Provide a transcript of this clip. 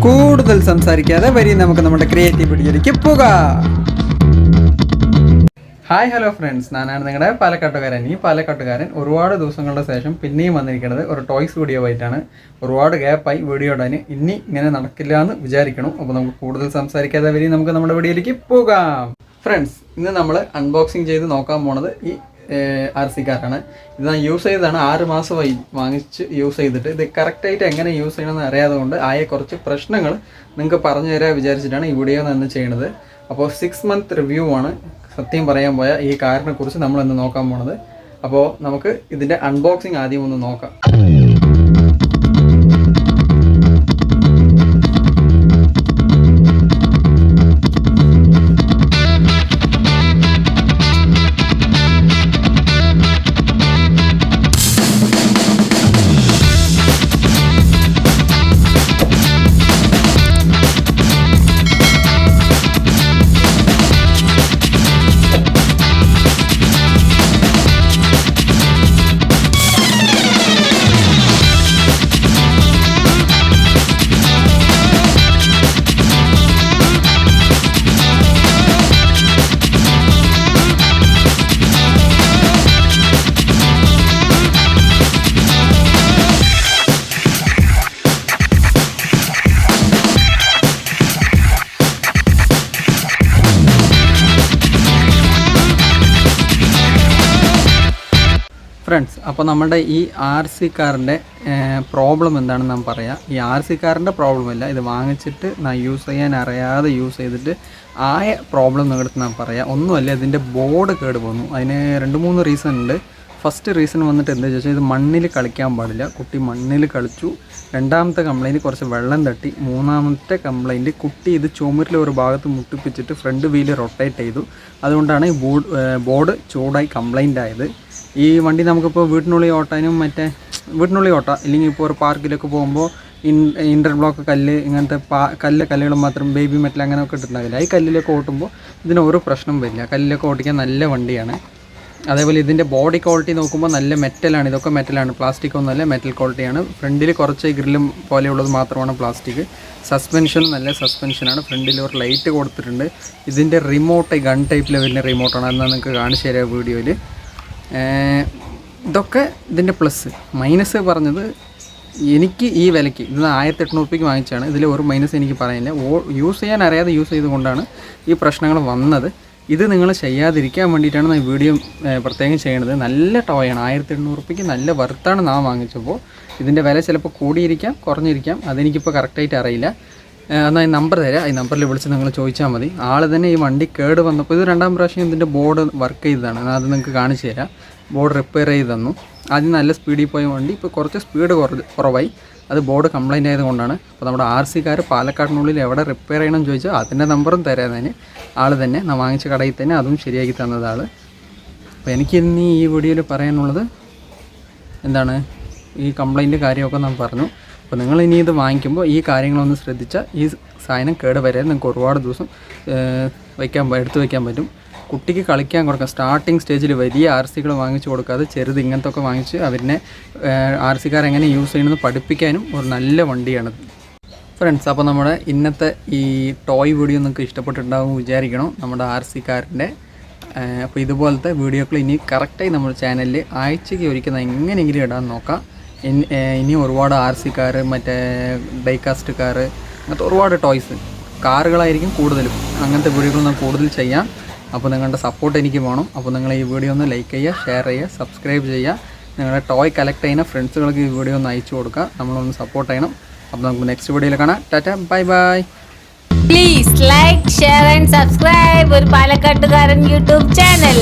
കൂടുതൽ സംസാരിക്കാതെ വരി നമുക്ക് നമ്മുടെ ക്രിയേറ്റിവിറ്റിയിലേക്ക് പോകാം. ഹായ് ഹലോ ഫ്രണ്ട്സ്, ഞാനാണ് നിങ്ങളുടെ പാലക്കാട്ടുകാരൻ. ഈ പാലക്കാട്ടുകാരൻ ഒരുപാട് ദിവസങ്ങളുടെ ശേഷം പിന്നെയും വന്നിരിക്കുന്നത് ഒരു ടോയ്സ് വീഡിയോ ആയിട്ടാണ്. ഒരുപാട് ഗ്യാപ്പായി വീഡിയോ ഇടാൻ. ഇനി ഇങ്ങനെ നടക്കില്ല എന്ന് വിചാരിക്കണം. അപ്പോൾ നമുക്ക് കൂടുതൽ സംസാരിക്കാതെ വരി നമുക്ക് നമ്മുടെ വീഡിയോയിലേക്ക് പോകാം. ഫ്രണ്ട്സ്, ഇന്ന് നമ്മൾ അൺബോക്സിങ് ചെയ്ത് നോക്കാൻ പോണത് ഈ RC കാറാണ്. ഇത് ഞാൻ യൂസ് ചെയ്തതാണ്, 6 മാസമായി വാങ്ങിച്ച് യൂസ് ചെയ്തിട്ട്. ഇത് കറക്റ്റായിട്ട് എങ്ങനെ യൂസ് ചെയ്യണമെന്ന് അറിയാതെ കൊണ്ട് ആയ കുറച്ച് പ്രശ്നങ്ങൾ നിങ്ങൾക്ക് പറഞ്ഞു തരാൻ വിചാരിച്ചിട്ടാണ് ഈ വീഡിയോ നിന്ന് ചെയ്യുന്നത്. അപ്പോൾ 6 മന്ത് റിവ്യൂ ആണ് സത്യം പറയാൻ പോയ ഈ കാറിനെ കുറിച്ച് നമ്മൾ ഇന്ന് നോക്കാൻ പോണത്. അപ്പോൾ നമുക്ക് ഇതിൻ്റെ അൺബോക്സിങ് ആദ്യം ഒന്ന് നോക്കാം. ഫ്രണ്ട്സ്, അപ്പോൾ നമ്മുടെ ഈ RC കാറിൻ്റെ പ്രോബ്ലം എന്താണെന്ന് ഞാൻ പറയാം. ഈ RC കാറിൻ്റെ പ്രോബ്ലം അല്ല, ഇത് വാങ്ങിച്ചിട്ട് ഞാൻ യൂസ് ചെയ്യാൻ അറിയാതെ യൂസ് ചെയ്തിട്ട് ആയ പ്രോബ്ലം നിങ്ങളുടെ ഞാൻ പറയാം. ഒന്നുമല്ല, ഇതിൻ്റെ ബോർഡ് കേട് വന്നു. അതിന് 2-3 റീസൺ ഉണ്ട്. ഫസ്റ്റ് റീസൺ വന്നിട്ട് എന്താ ചോദിച്ചാൽ, ഇത് മണ്ണിൽ കളിക്കാൻ പാടില്ല. കുട്ടി മണ്ണിൽ കളിച്ചു. രണ്ടാമത്തെ കംപ്ലയിൻറ്റ് കുറച്ച് വെള്ളം തട്ടി. മൂന്നാമത്തെ കംപ്ലയിൻറ്റ് കുട്ടി ഇത് ചുമരിൽ ഒരു ഭാഗത്ത് മുട്ടിപ്പിച്ചിട്ട് ഫ്രണ്ട് വീല് റൊട്ടേറ്റ് ചെയ്തു. അതുകൊണ്ടാണ് ഈ ബോർഡ് ചൂടായി കംപ്ലയിൻ്റ് ആയത്. ഈ വണ്ടി നമുക്കിപ്പോൾ വീട്ടിനുള്ളിൽ ഓട്ടാനും വീട്ടിനുള്ളിൽ ഓട്ടാം. ഇല്ലെങ്കിൽ ഇപ്പോൾ ഒരു പാർക്കിലൊക്കെ പോകുമ്പോൾ ഇൻ്റർബ്ലോക്ക് കല്ല്, ഇങ്ങനത്തെ കല്ലുകൾ മാത്രം ബേബി മെറ്റൽ അങ്ങനെയൊക്കെ ഇട്ടിട്ടുണ്ടാവില്ല. ഈ കല്ലിലൊക്കെ ഓട്ടുമ്പോൾ ഇതിന് ഒരു പ്രശ്നം വരില്ല. കല്ലിലൊക്കെ ഓടിക്കാൻ നല്ല വണ്ടിയാണ്. അതേപോലെ ഇതിൻ്റെ ബോഡി ക്വാളിറ്റി നോക്കുമ്പോൾ നല്ല മെറ്റലാണ്. ഇതൊക്കെ മെറ്റലാണ്, പ്ലാസ്റ്റിക് ഒന്നുമല്ല, മെറ്റൽ ക്വാളിറ്റിയാണ്. ഫ്രണ്ടിൽ കുറച്ച് ഗ്രില്ലും പോലെയുള്ളത് മാത്രമാണ് പ്ലാസ്റ്റിക്. സസ്പെൻഷൻ നല്ല സസ്പെൻഷനാണ്. ഫ്രണ്ടിൽ ഒരു ലൈറ്റ് കൊടുത്തിട്ടുണ്ട്. ഇതിൻ്റെ റിമോട്ട് ഗൺ ടൈപ്പിൽ വരുന്ന റിമോട്ടാണ്. എന്നാൽ നിങ്ങൾക്ക് കാണിച്ചു തരാം വീഡിയോയിൽ. ഇതൊക്കെ ഇതിൻ്റെ പ്ലസ്. മൈനസ് പറഞ്ഞത്, എനിക്ക് ഈ വിലയ്ക്ക് ഇത് 1800 രൂപയ്ക്ക് വാങ്ങിച്ചാണ്. ഇതിൽ ഒരു മൈനസ് എനിക്ക് പറയാനില്ല. യൂസ് ചെയ്യാൻ അറിയാതെ യൂസ് ചെയ്തുകൊണ്ടാണ് ഈ പ്രശ്നങ്ങൾ വന്നത്. ഇത് നിങ്ങൾ ചെയ്യാതിരിക്കാൻ വേണ്ടിയിട്ടാണ് ഞാൻ വീഡിയോ പ്രത്യേകം ചെയ്യണത്. നല്ല ടോയാണ്, 1800 രൂപയ്ക്ക് നല്ല വർത്താണ് ഞാൻ വാങ്ങിച്ചപ്പോൾ. ഇതിൻ്റെ വില ചിലപ്പോൾ കൂടിയിരിക്കാം, കുറഞ്ഞിരിക്കാം, അതെനിക്കിപ്പോൾ കറക്റ്റായിട്ട് അറിയില്ല. എന്നാൽ ഈ നമ്പർ തരാം, ഈ നമ്പറിൽ വിളിച്ച് നിങ്ങൾ ചോദിച്ചാൽ മതി. ആൾ തന്നെ ഈ വണ്ടി കേട് വന്നപ്പോൾ, ഇത് 2ാം പ്രാവശ്യം ഇതിൻ്റെ ബോർഡ് വർക്ക് ചെയ്തതാണ്. അത് നിങ്ങൾക്ക് കാണിച്ചു തരാം. ബോർഡ് റിപ്പയർ ചെയ്ത് തന്നു. ആദ്യം നല്ല സ്പീഡിൽ പോയ വണ്ടി ഇപ്പോൾ കുറച്ച് സ്പീഡ് കുറവായി. അത് ബോർഡ് കംപ്ലയിൻ്റ് ആയതുകൊണ്ടാണ്. അപ്പോൾ നമ്മുടെ RC കാർ പാലക്കാടിനുള്ളിൽ എവിടെ റിപ്പയർ ചെയ്യണമെന്ന് ചോദിച്ചാൽ അതിൻ്റെ നമ്പറും തരാൻ ആൾ തന്നെ, ഞാൻ വാങ്ങിച്ച കടയിൽ തന്നെ അതും ശരിയാക്കി തന്നത് ആൾ. അപ്പോൾ എനിക്കിന്ന് ഈ വീഡിയോയിൽ പറയാനുള്ളത് എന്താണ്, ഈ കംപ്ലയിൻ്റ് കാര്യമൊക്കെ ഞാൻ പറഞ്ഞു. അപ്പോൾ നിങ്ങൾ ഇനി ഇത് വാങ്ങിക്കുമ്പോൾ ഈ കാര്യങ്ങളൊന്ന് ശ്രദ്ധിച്ചാൽ ഈ സാധനം കേട് വരാൻ നിങ്ങൾക്ക് ഒരുപാട് ദിവസം എടുത്തു വയ്ക്കാൻ പറ്റും. കുട്ടിക്ക് കളിക്കാൻ കൊടുക്കാം. സ്റ്റാർട്ടിങ് സ്റ്റേജിൽ വലിയ RC കൾ വാങ്ങിച്ച് കൊടുക്കാതെ ചെറുത് ഇങ്ങനത്തെ ഒക്കെ വാങ്ങിച്ച് അവരിനെ RC കാർ എങ്ങനെ യൂസ് ചെയ്യണമെന്ന് പഠിപ്പിക്കാനും ഒരു നല്ല വണ്ടിയാണിത്. ഫ്രണ്ട്സ്, അപ്പോൾ നമ്മുടെ ഇന്നത്തെ ഈ ടോയ് വീഡിയോ നിങ്ങൾക്ക് ഇഷ്ടപ്പെട്ടിട്ടുണ്ടാകും വിചാരിക്കണം, നമ്മുടെ RC കാറിൻ്റെ. അപ്പോൾ ഇതുപോലത്തെ വീഡിയോകൾ ഇനി കറക്റ്റായി നമ്മുടെ ചാനലിൽ ആഴ്ചയ്ക്ക് ഒരിക്കൽ എങ്ങനെയെങ്കിലും ഇടാൻ നോക്കാം. ഇനി ഒരുപാട് RC കാറ്, മറ്റേ ഡൈകാസ്റ്റ് കാറ്, അങ്ങനത്തെ ഒരുപാട് ടോയ്സ് കാറുകളായിരിക്കും കൂടുതലും. അങ്ങനത്തെ വീഡിയോകൾ ഞാൻ കൂടുതൽ ചെയ്യാം. അപ്പോൾ നിങ്ങളുടെ സപ്പോർട്ട് എനിക്ക് വേണം. അപ്പോൾ നിങ്ങൾ ഈ വീഡിയോ ഒന്ന് ലൈക്ക് ചെയ്യുക, ഷെയർ ചെയ്യുക, സബ്സ്ക്രൈബ് ചെയ്യുക. നിങ്ങളുടെ ടോയ് കളക്ട് ചെയ്യുന്ന ഫ്രണ്ട്സുകൾക്ക് ഈ വീഡിയോ ഒന്ന് അയച്ചു കൊടുക്കുക. നമ്മളൊന്ന് സപ്പോർട്ട് ചെയ്യണം. അപ്പോൾ നമുക്ക് നെക്സ്റ്റ് വീഡിയോയിൽ കാണാം. Tata, bye bye. Please like, share and subscribe ഒരു പാലക്കാട്ടുകാരൻ യൂട്യൂബ് ചാനൽ.